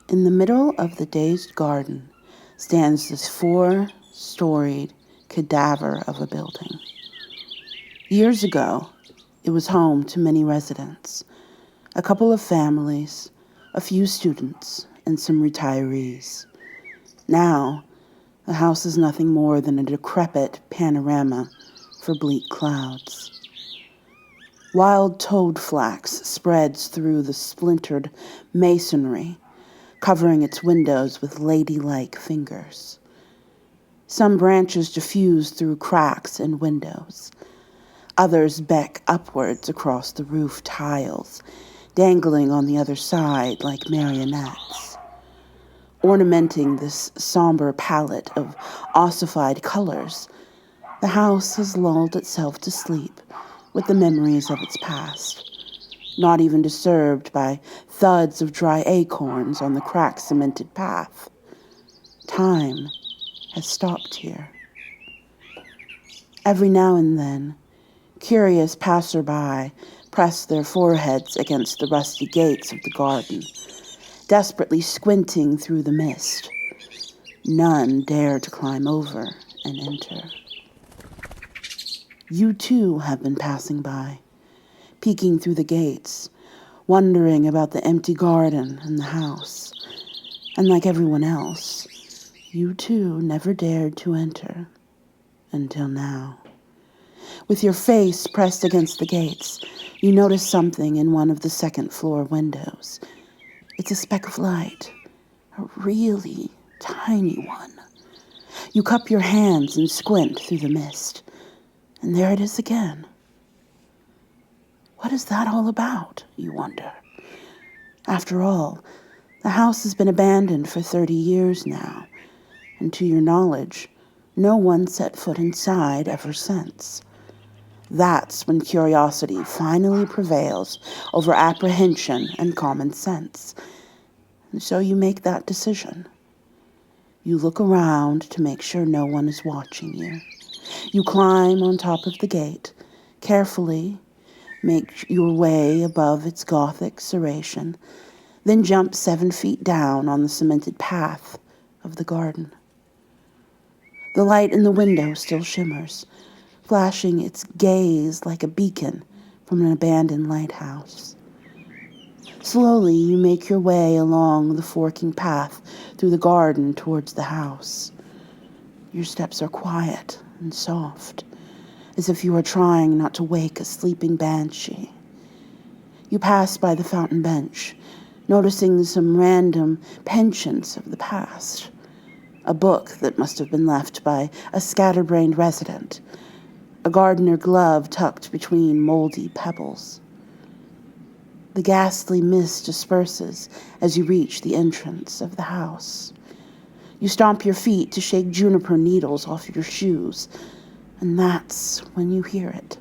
In the middle of the dazed garden stands this 4-storied cadaver of a building. Years ago, it was home to many residents, a couple of families, a few students, and some retirees. Now, the house is nothing more than a decrepit panorama for bleak clouds. Wild toad flax spreads through the splintered masonry, covering its windows with ladylike fingers. Some branches diffuse through cracks in windows. Others beck upwards across the roof tiles, dangling on the other side like marionettes. Ornamenting this somber palette of ossified colors, the house has lulled itself to sleep with the memories of its past, not even disturbed by thuds of dry acorns on the cracked cemented path. Time has stopped here. Every now and then, curious passerby press their foreheads against the rusty gates of the garden, desperately squinting through the mist. None dare to climb over and enter. You too have been passing by, peeking through the gates, wondering about the empty garden and the house. And like everyone else, you too never dared to enter, until now. With your face pressed against the gates, you notice something in one of the second-floor windows. It's a speck of light, a really tiny one. You cup your hands and squint through the mist, and there it is again. What is that all about, you wonder? After all, the house has been abandoned for 30 years now, and to your knowledge, no one set foot inside ever since. That's when curiosity finally prevails over apprehension and common sense. And so you make that decision. You look around to make sure no one is watching you. You climb on top of the gate, carefully make your way above its Gothic serration, then jump 7 feet down on the cemented path of the garden. The light in the window still shimmers, flashing its gaze like a beacon from an abandoned lighthouse. Slowly, you make your way along the forking path through the garden towards the house. Your steps are quiet and soft, as if you are trying not to wake a sleeping banshee. You pass by the fountain bench, noticing some random penchants of the past. A book that must have been left by a scatterbrained resident, a gardener glove tucked between moldy pebbles. The ghastly mist disperses as you reach the entrance of the house. You stomp your feet to shake juniper needles off your shoes, and that's when you hear it.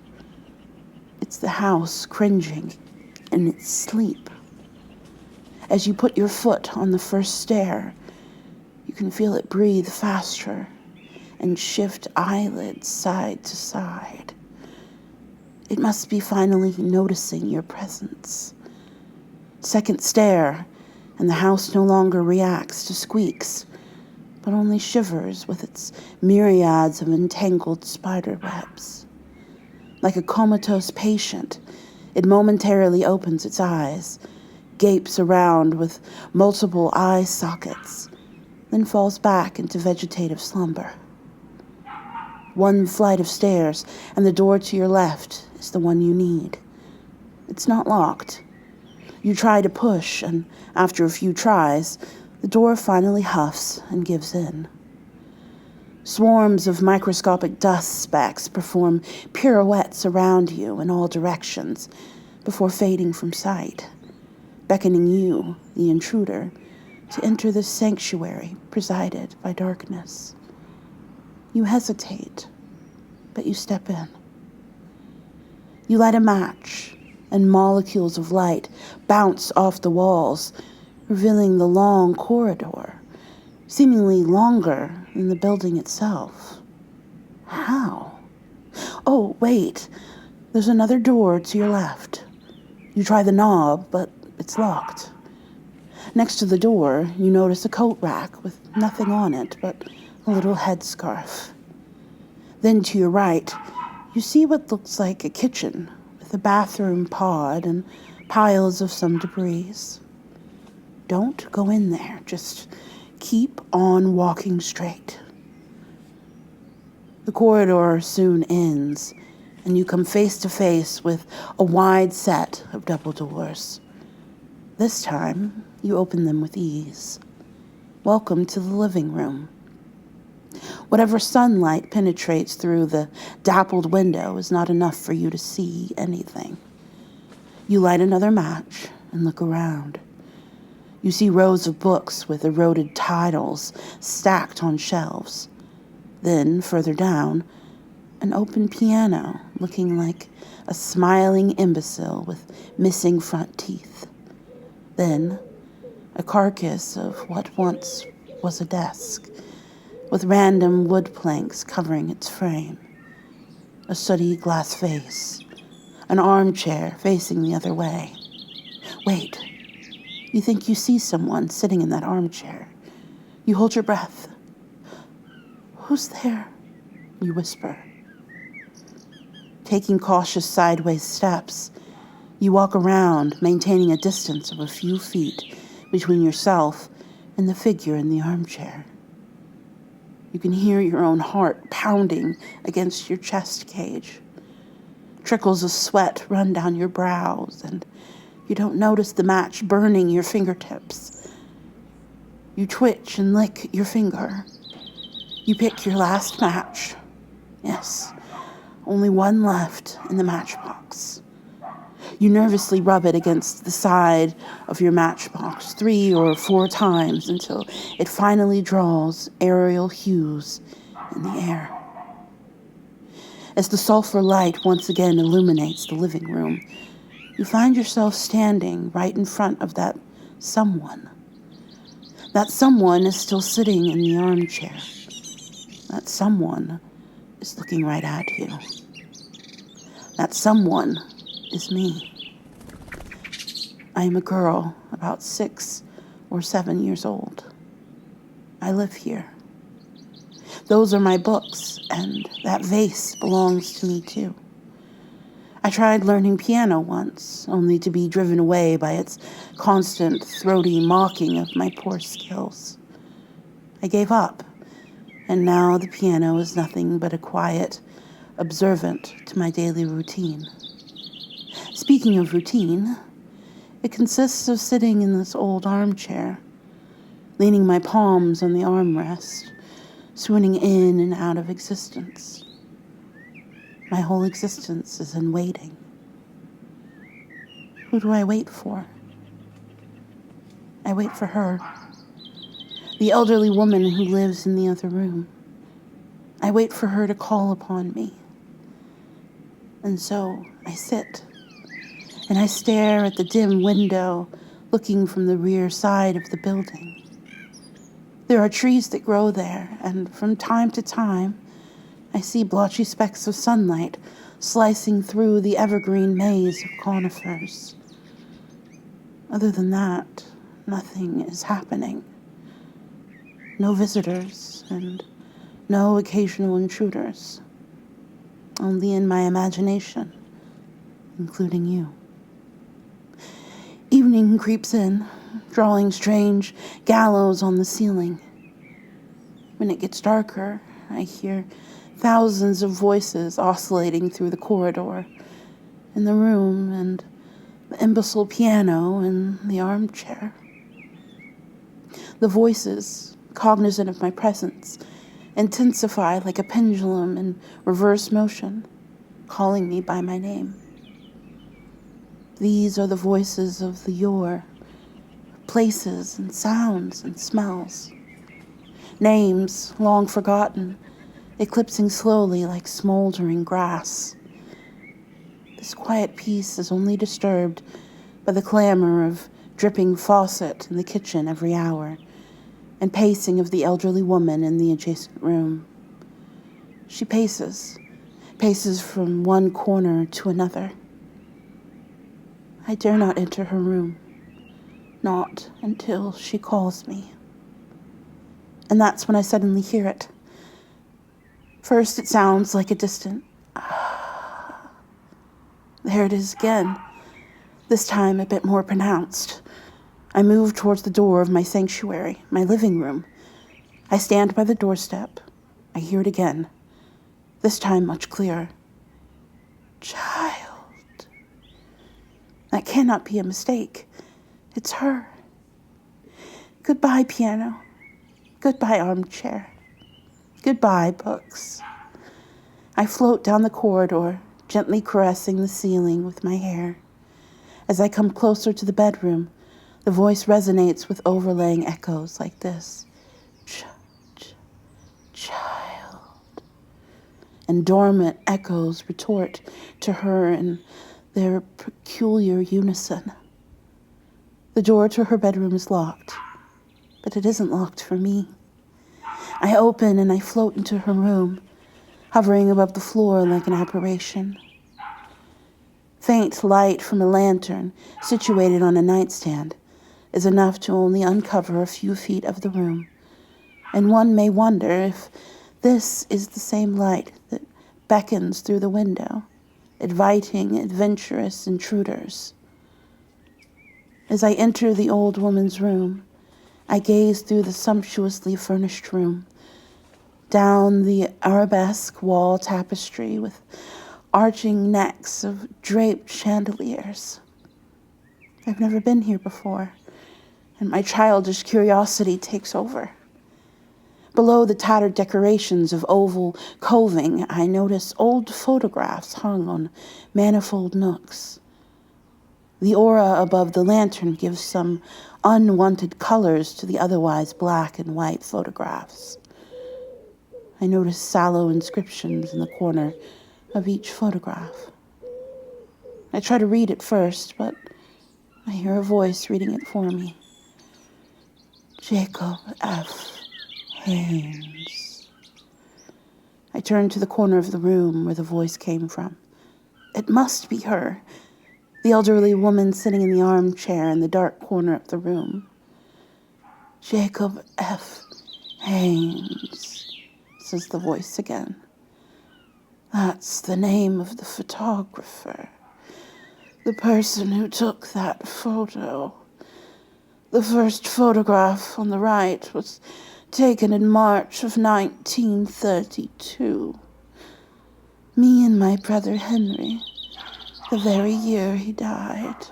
It's the house cringing in its sleep. As you put your foot on the first stair, you can feel it breathe faster and shift eyelids side to side. It must be finally noticing your presence. Second stair, and the house no longer reacts to squeaks, but only shivers with its myriads of entangled spider webs. Like a comatose patient, it momentarily opens its eyes, gapes around with multiple eye sockets, then falls back into vegetative slumber. 1 flight of stairs, and the door to your left is the one you need. It's not locked. You try to push, and after a few tries, the door finally huffs and gives in. Swarms of microscopic dust specks perform pirouettes around you in all directions before fading from sight, beckoning you, the intruder, to enter this sanctuary presided by darkness. You hesitate, but you step in. You light a match, and molecules of light bounce off the walls, revealing the long corridor, seemingly longer than the building itself. How? Oh, wait, there's another door to your left. You try the knob, but it's locked. Next to the door, you notice a coat rack with nothing on it but a little headscarf. Then to your right, you see what looks like a kitchen with a bathroom pod and piles of some debris. Don't go in there. Just keep on walking straight. The corridor soon ends, and you come face to face with a wide set of double doors. This time, you open them with ease. Welcome to the living room. Whatever sunlight penetrates through the dappled window is not enough for you to see anything. You light another match and look around. You see rows of books with eroded titles stacked on shelves. Then, further down, an open piano looking like a smiling imbecile with missing front teeth. Then, a carcass of what once was a desk, with random wood planks covering its frame. A sooty glass vase, an armchair facing the other way. Wait, you think you see someone sitting in that armchair. You hold your breath. "Who's there?" you whisper. Taking cautious sideways steps, you walk around, maintaining a distance of a few feet between yourself and the figure in the armchair. You can hear your own heart pounding against your chest cage. Trickles of sweat run down your brows, and you don't notice the match burning your fingertips. You twitch and lick your finger. You pick your last match. Yes, only one left in the matchbox. You nervously rub it against the side of your matchbox 3 or 4 times until it finally draws aerial hues in the air. As the sulfur light once again illuminates the living room, you find yourself standing right in front of that someone. That someone is still sitting in the armchair. That someone is looking right at you. That someone is me. I am a girl about 6 or 7 years old. I live here. Those are my books, and that vase belongs to me too. I tried learning piano once, only to be driven away by its constant, throaty mocking of my poor skills. I gave up, and now the piano is nothing but a quiet observant to my daily routine. Speaking of routine, it consists of sitting in this old armchair, leaning my palms on the armrest, swooning in and out of existence. My whole existence is in waiting. Who do I wait for? I wait for her, the elderly woman who lives in the other room. I wait for her to call upon me. And so I sit, and I stare at the dim window looking from the rear side of the building. There are trees that grow there, and from time to time, I see blotchy specks of sunlight slicing through the evergreen maze of conifers. Other than that, nothing is happening. No visitors, and no occasional intruders. Only in my imagination, including you. Evening creeps in, drawing strange gallows on the ceiling. When it gets darker, I hear thousands of voices oscillating through the corridor, in the room, and the imbecile piano in the armchair. The voices, cognizant of my presence, intensify like a pendulum in reverse motion, calling me by my name. These are the voices of the yore, places and sounds and smells. Names long forgotten, eclipsing slowly like smoldering grass. This quiet peace is only disturbed by the clamor of dripping faucet in the kitchen every hour, and pacing of the elderly woman in the adjacent room. She paces from one corner to another. I dare not enter her room. Not until she calls me. And that's when I suddenly hear it. First, it sounds like a distant ah. There it is again, this time a bit more pronounced. I move towards the door of my sanctuary, my living room. I stand by the doorstep. I hear it again, this time much clearer. Child. That cannot be a mistake. It's her. Goodbye, piano. Goodbye, armchair. Goodbye, books. I float down the corridor, gently caressing the ceiling with my hair. As I come closer to the bedroom, the voice resonates with overlaying echoes like this. Child. And dormant echoes retort to her in their peculiar unison. The door to her bedroom is locked, but it isn't locked for me. I open and I float into her room, hovering above the floor like an apparition. Faint light from a lantern situated on a nightstand is enough to only uncover a few feet of the room, and one may wonder if this is the same light that beckons through the window, inviting adventurous intruders. As I enter the old woman's room, I gaze through the sumptuously furnished room, down the arabesque wall tapestry with arching necks of draped chandeliers. I've never been here before, and my childish curiosity takes over. Below the tattered decorations of oval coving, I notice old photographs hung on manifold nooks. The aura above the lantern gives some unwanted colors to the otherwise black and white photographs. I notice sallow inscriptions in the corner of each photograph. I try to read it first, but I hear a voice reading it for me. Jacob F. Haynes. I turn to the corner of the room where the voice came from. It must be her, the elderly woman sitting in the armchair in the dark corner of the room. Jacob F. Haynes, says the voice again. That's the name of the photographer, the person who took that photo. The first photograph on the right was taken in March of 1932. Me and my brother Henry, the very year he died.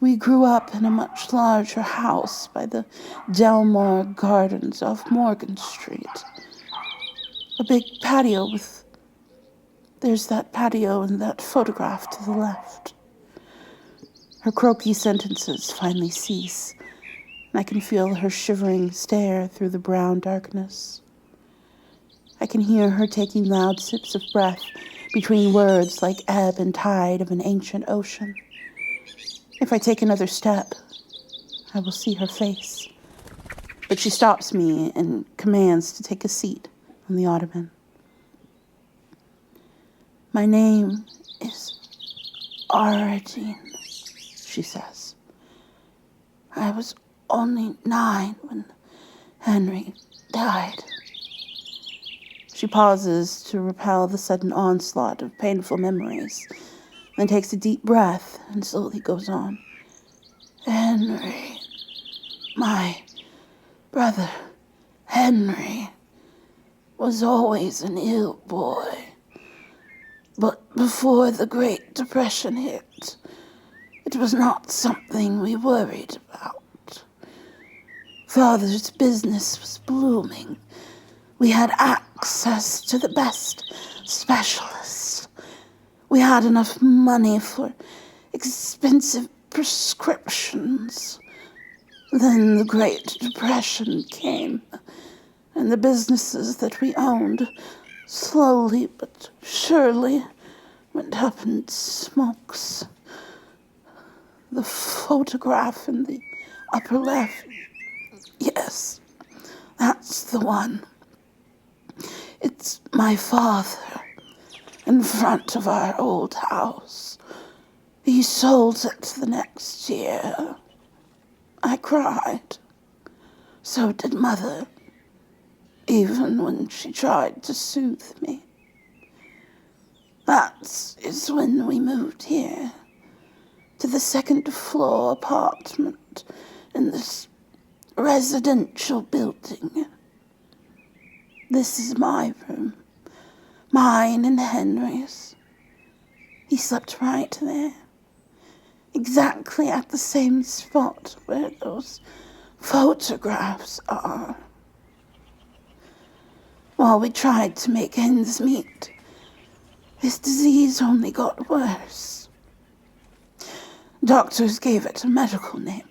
We grew up in a much larger house by the Delmar Gardens off Morgan Street. A big patio with... There's that patio in that photograph to the left. Her croaky sentences finally cease, and I can feel her shivering stare through the brown darkness. I can hear her taking loud sips of breath between words like ebb and tide of an ancient ocean. If I take another step, I will see her face. But she stops me and commands to take a seat on the ottoman. My name is Aradine, she says. I was only 9 when Henry died. She pauses to repel the sudden onslaught of painful memories, then takes a deep breath and slowly goes on. Henry, my brother Henry, was always an ill boy. But before the Great Depression hit, it was not something we worried about. Father's business was blooming. We had access to the best specialists. We had enough money for expensive prescriptions. Then the Great Depression came, and the businesses that we owned slowly but surely went up in smokes. The photograph in the upper left, yes, that's the one. It's my father in front of our old house. He sold it the next year. I cried. So did Mother, even when she tried to soothe me. That is when we moved here, to the second-floor apartment in this residential building. This is my room, mine and Henry's. He slept right there, exactly at the same spot where those photographs are. While we tried to make ends meet, his disease only got worse. Doctors gave it a medical name,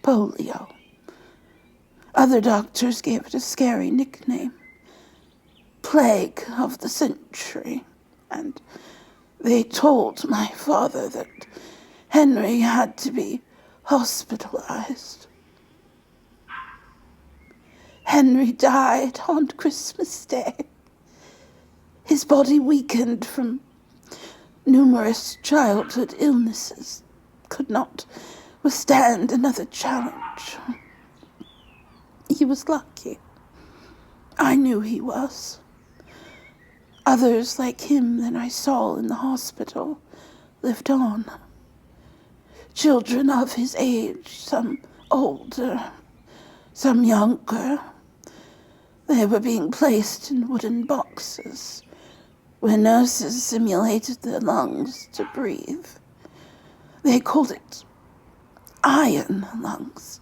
polio. Other doctors gave it a scary nickname, plague of the century, and they told my father that Henry had to be hospitalized. Henry died on Christmas Day. His body weakened from numerous childhood illnesses, could not withstand another challenge. He was lucky. I knew he was. Others like him that I saw in the hospital lived on. Children of his age, some older, some younger. They were being placed in wooden boxes where nurses simulated their lungs to breathe. They called it iron lungs.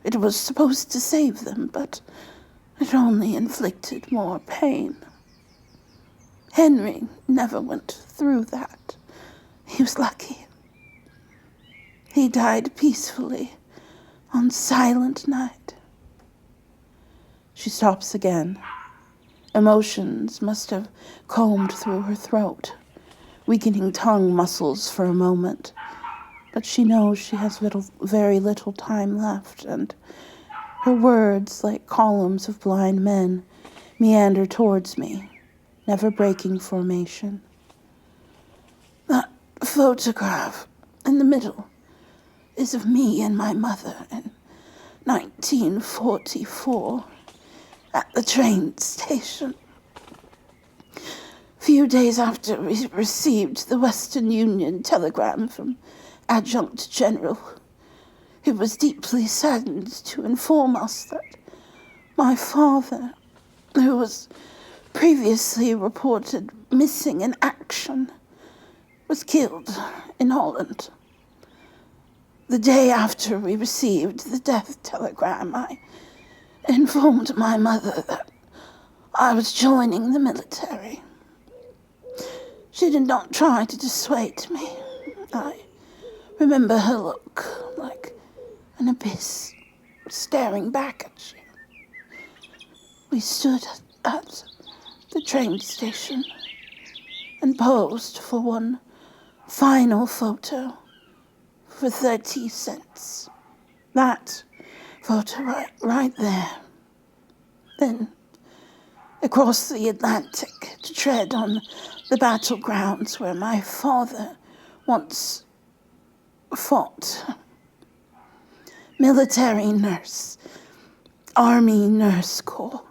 It was supposed to save them, but it only inflicted more pain. Henry never went through that. He was lucky. He died peacefully on Silent Night. She stops again. Emotions must have combed through her throat, weakening tongue muscles for a moment. But she knows she has very little time left, and her words, like columns of blind men, meander towards me, never breaking formation. That photograph in the middle is of me and my mother in 1944 at the train station. Few days after we received the Western Union telegram from Adjutant General, he was deeply saddened to inform us that my father, who was previously reported missing in action, was killed in Holland. The day after we received the death telegram, I informed my mother that I was joining the military. She did not try to dissuade me. I remember her look like an abyss staring back at you. We stood at the train station and posed for one final photo for 30 cents. That photo right there. Then across the Atlantic to tread on the battlegrounds where my father once fought. Military nurse, Army Nurse Corps,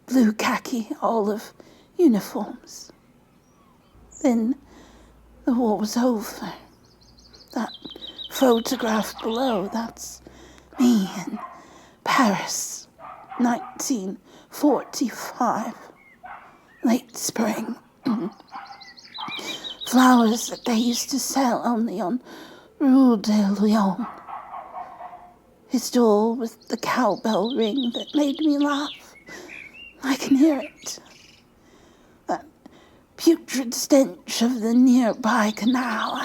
blue khaki olive uniforms. Then the war was over. That photograph below, that's me in Paris, 1945, late spring. Flowers that they used to sell only on Rue de Lyon. His door with the cowbell ring that made me laugh. I can hear it. That putrid stench of the nearby canal,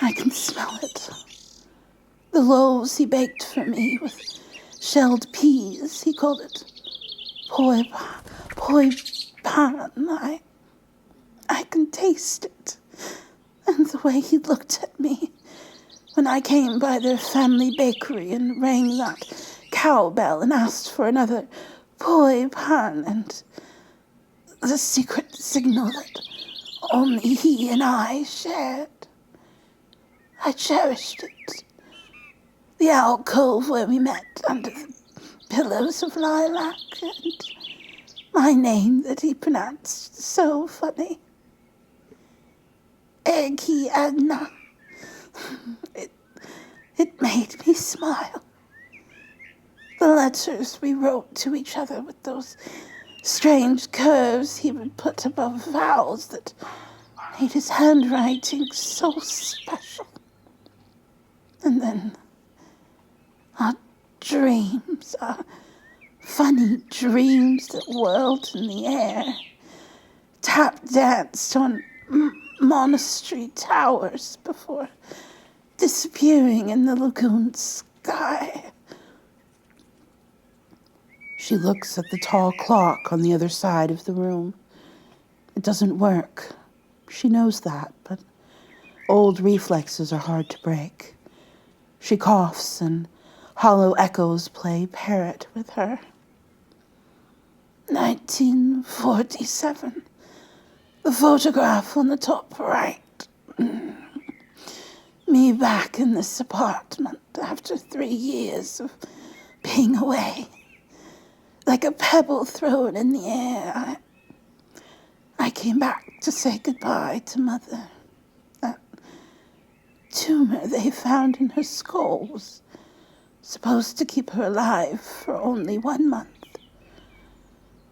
I can smell it. The loaves he baked for me with shelled peas, he called it poi pan. I can taste it. And the way he looked at me when I came by their family bakery and rang that cowbell and asked for another poi pan, and the secret signal that only he and I shared. I cherished it The alcove where we met under the pillows of lilac, and my name that he pronounced so funny. Eggy Adna. It made me smile. The letters we wrote to each other with those strange curves he would put above vowels that made his handwriting so special. And then our dreams, our funny dreams that whirled in the air, tap danced on monastery towers before disappearing in the lagoon sky. She looks at the tall clock on the other side of the room. It doesn't work. She knows that, but old reflexes are hard to break. She coughs, and hollow echoes play parrot with her. 1947. The photograph on the top right. Me back in this apartment after 3 years of being away. Like a pebble thrown in the air, I came back to say goodbye to Mother. That tumor they found in her skull was supposed to keep her alive for only 1 month.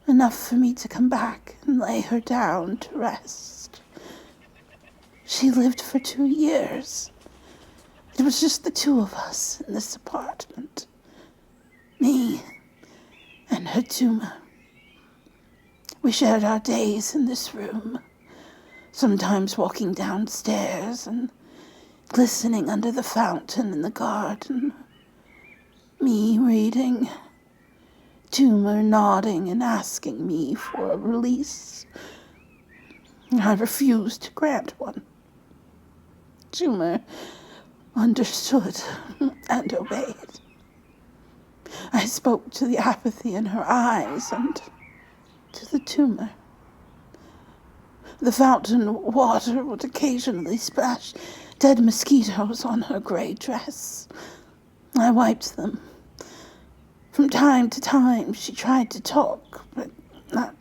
Enough for me to come back and lay her down to rest. She lived for 2 years. It was just the two of us in this apartment. Me and her tumor. We shared our days in this room, sometimes walking downstairs and glistening under the fountain in the garden. Me reading, tumor nodding and asking me for a release. I refused to grant one. Tumor understood and obeyed. I spoke to the apathy in her eyes and to the tumor. The fountain water would occasionally splash dead mosquitoes on her gray dress. I wiped them. From time to time, she tried to talk, but that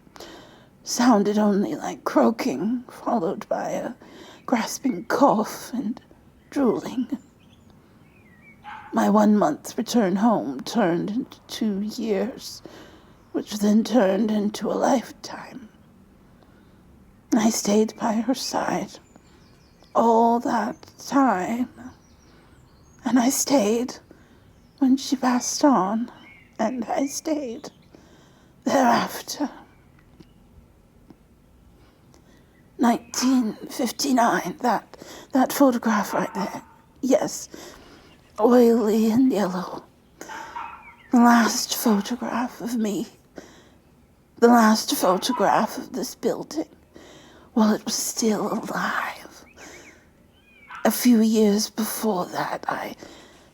sounded only like croaking, followed by a grasping cough and drooling. My 1 month return home turned into 2 years, which then turned into a lifetime. I stayed by her side all that time, and I stayed when she passed on, and I stayed thereafter. 1959, that photograph right there. Yes, oily and yellow. The last photograph of me. The last photograph of this building while it was still alive. A few years before that, I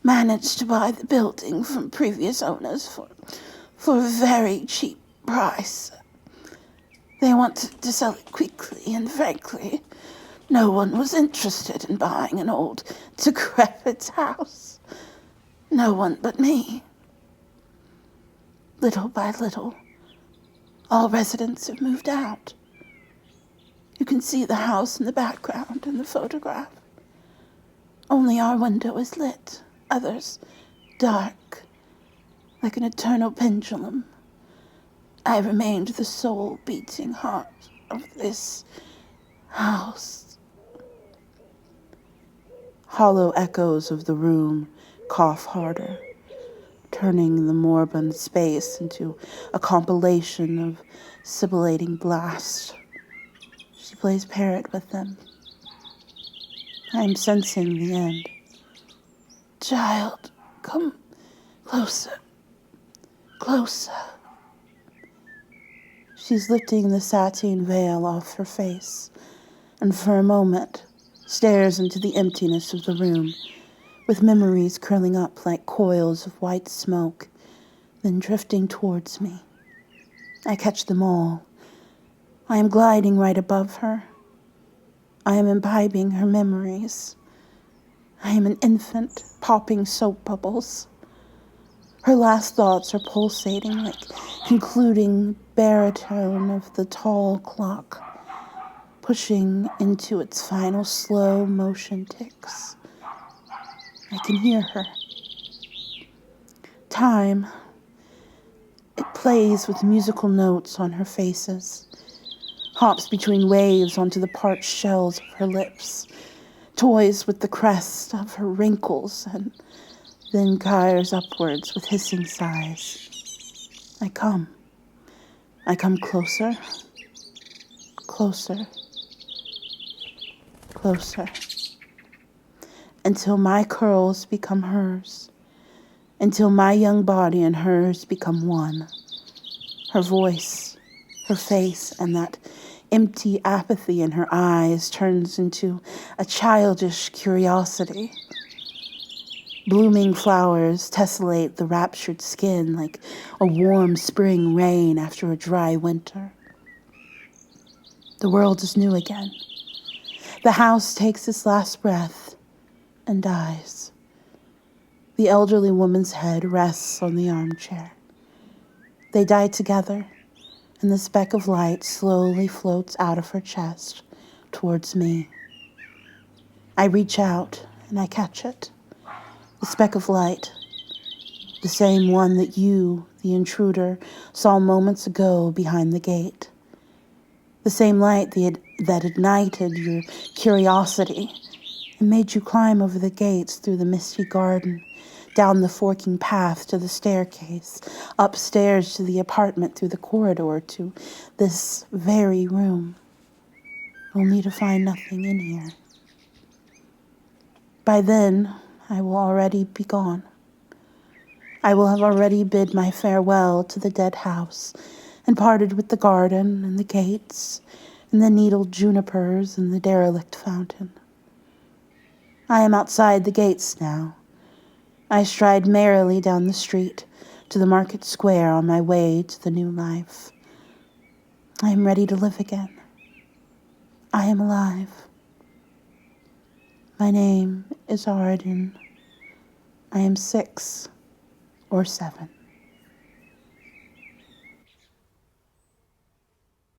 managed to buy the building from previous owners for a very cheap price. They wanted to sell it quickly, and frankly, no one was interested in buying an old, decrepit house. No one but me. Little by little, all residents have moved out. You can see the house in the background in the photograph. Only our window is lit, others dark, like an eternal pendulum. I remained the sole beating heart of this house. Hollow echoes of the room cough harder, turning the moribund space into a compilation of sibilating blasts. She plays parrot with them. I am sensing the end. Child, come closer, closer. She's lifting the sateen veil off her face, and for a moment stares into the emptiness of the room, with memories curling up like coils of white smoke, then drifting towards me. I catch them all. I am gliding right above her. I am imbibing her memories. I am an infant popping soap bubbles. Her last thoughts are pulsating like concluding baritone of the tall clock, pushing into its final slow motion ticks. I can hear her. Time. It plays with musical notes on her faces, hops between waves onto the parched shells of her lips, toys with the crest of her wrinkles, and then gyres upwards with hissing sighs. I come closer, closer, closer, until my curls become hers, until my young body and hers become one. Her voice, her face, and that empty apathy in her eyes turns into a childish curiosity. Blooming flowers tessellate the raptured skin like a warm spring rain after a dry winter. The world is new again. The house takes its last breath and dies. The elderly woman's head rests on the armchair. They die together, and the speck of light slowly floats out of her chest towards me. I reach out and I catch it. The speck of light, the same one that you, the intruder, saw moments ago behind the gate. The same light that ignited your curiosity and made you climb over the gates through the misty garden, down the forking path to the staircase, upstairs to the apartment through the corridor to this very room, only to find nothing in here. By then, I will already be gone. I will have already bid my farewell to the dead house and parted with the garden and the gates and the needled junipers and the derelict fountain. I am outside the gates now. I stride merrily down the street to the market square on my way to the new life. I am ready to live again. I am alive. My name is Arden. I am 6 or 7.